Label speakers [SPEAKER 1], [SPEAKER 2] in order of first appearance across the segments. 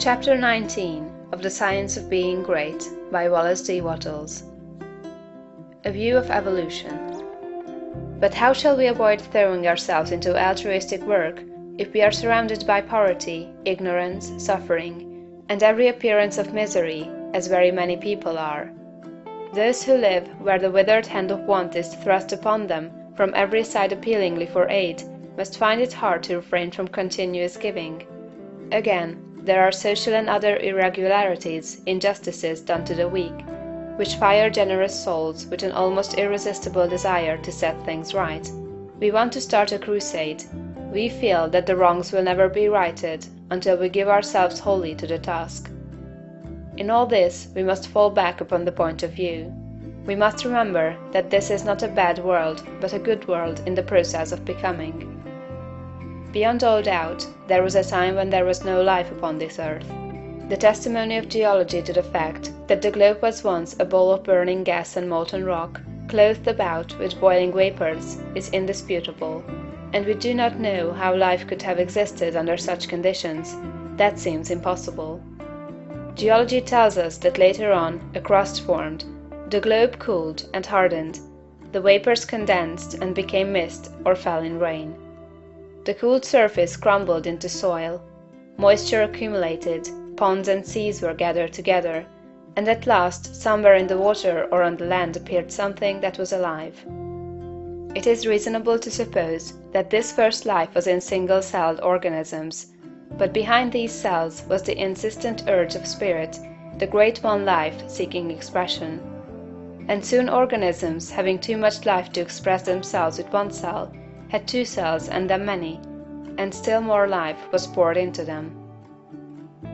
[SPEAKER 1] Chapter 19 of The Science of Being Great by Wallace D Wattles. A View of Evolution. But how shall we avoid throwing ourselves into altruistic work if we are surrounded by poverty, ignorance, suffering, and every appearance of misery, as very many people are? Those who live where the withered hand of want is thrust upon them from every side appealingly for aid must find it hard to refrain from continuous giving. Again, there are social and other irregularities, injustices done to the weak, which fire generous souls with an almost irresistible desire to set things right. We want to start a crusade. We feel that the wrongs will never be righted until we give ourselves wholly to the task. In all this, we must fall back upon the point of view. We must remember that this is not a bad world, but a good world in the process of becoming. Beyond all doubt, there was a time when there was no life upon this earth. The testimony of geology to the fact that the globe was once a bowl of burning gas and molten rock, clothed about with boiling vapors, is indisputable, and we do not know how life could have existed under such conditions. That seems impossible. Geology tells us that later on a crust formed, the globe cooled and hardened, the vapors condensed and became mist or fell in rain. The cooled surface crumbled into soil, moisture accumulated, ponds and seas were gathered together, and at last somewhere in the water or on the land appeared something that was alive. It is reasonable to suppose that this first life was in single-celled organisms, but behind these cells was the insistent urge of spirit, the great one life seeking expression. And soon organisms, having too much life to express themselves with one cell, had two cells and then many, and still more life was poured into them.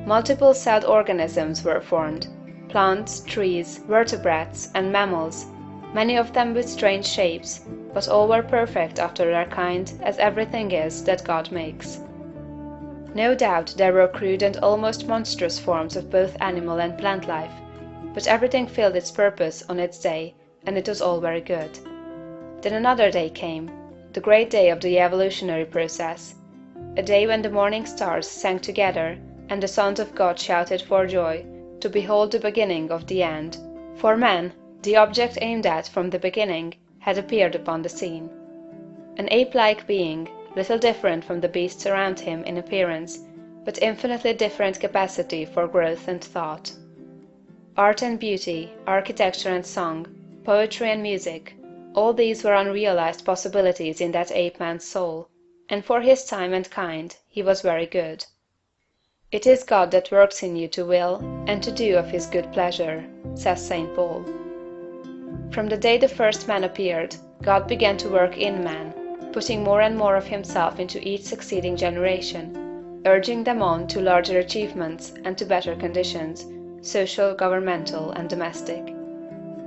[SPEAKER 1] Multiple-celled organisms were formed, plants, trees, vertebrates, and mammals, many of them with strange shapes, but all were perfect after their kind, as everything is that God makes. No doubt there were crude and almost monstrous forms of both animal and plant life, but everything filled its purpose on its day, and it was all very good. Then another day came, the great day of the evolutionary process, a day when the morning stars sang together and the sons of God shouted for joy to behold the beginning of the end. For man, the object aimed at from the beginning, had appeared upon the scene. An ape-like being, little different from the beasts around him in appearance, but infinitely different capacity for growth and thought. Art and beauty, architecture and song, poetry and music, all these were unrealized possibilities in that ape-man's soul, and for his time and kind he was very good. It is God that works in you to will and to do of his good pleasure, says St. Paul. From the day the first man appeared, God began to work in man, putting more and more of himself into each succeeding generation, urging them on to larger achievements and to better conditions, social, governmental, and domestic.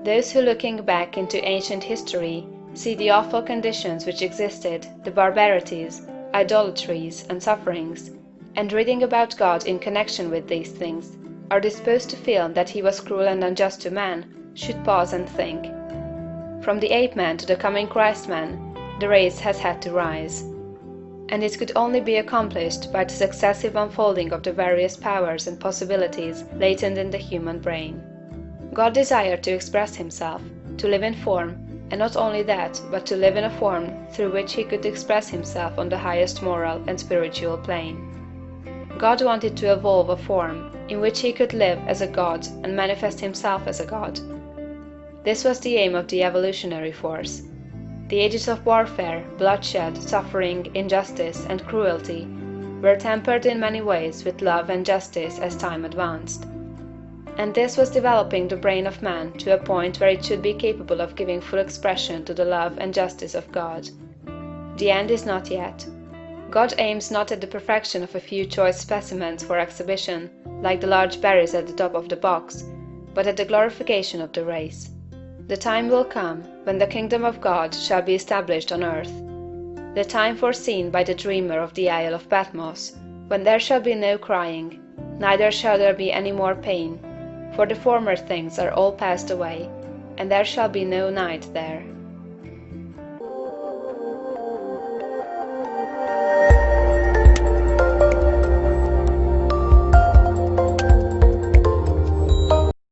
[SPEAKER 1] Those who, looking back into ancient history, see the awful conditions which existed, the barbarities, idolatries, and sufferings, and reading about God in connection with these things, are disposed to feel that he was cruel and unjust to man, should pause and think. From the ape-man to the coming Christ-man, the race has had to rise. And it could only be accomplished by the successive unfolding of the various powers and possibilities latent in the human brain. God desired to express himself, to live in form, and not only that, but to live in a form through which he could express himself on the highest moral and spiritual plane. God wanted to evolve a form in which he could live as a God and manifest himself as a God. This was the aim of the evolutionary force. The ages of warfare, bloodshed, suffering, injustice, and cruelty were tempered in many ways with love and justice as time advanced. And this was developing the brain of man to a point where it should be capable of giving full expression to the love and justice of God. The end is not yet. God aims not at the perfection of a few choice specimens for exhibition, like the large berries at the top of the box, but at the glorification of the race. The time will come when the kingdom of God shall be established on earth. The time foreseen by the dreamer of the Isle of Patmos, when there shall be no crying, neither shall there be any more pain, for the former things are all passed away, and there shall be no night there.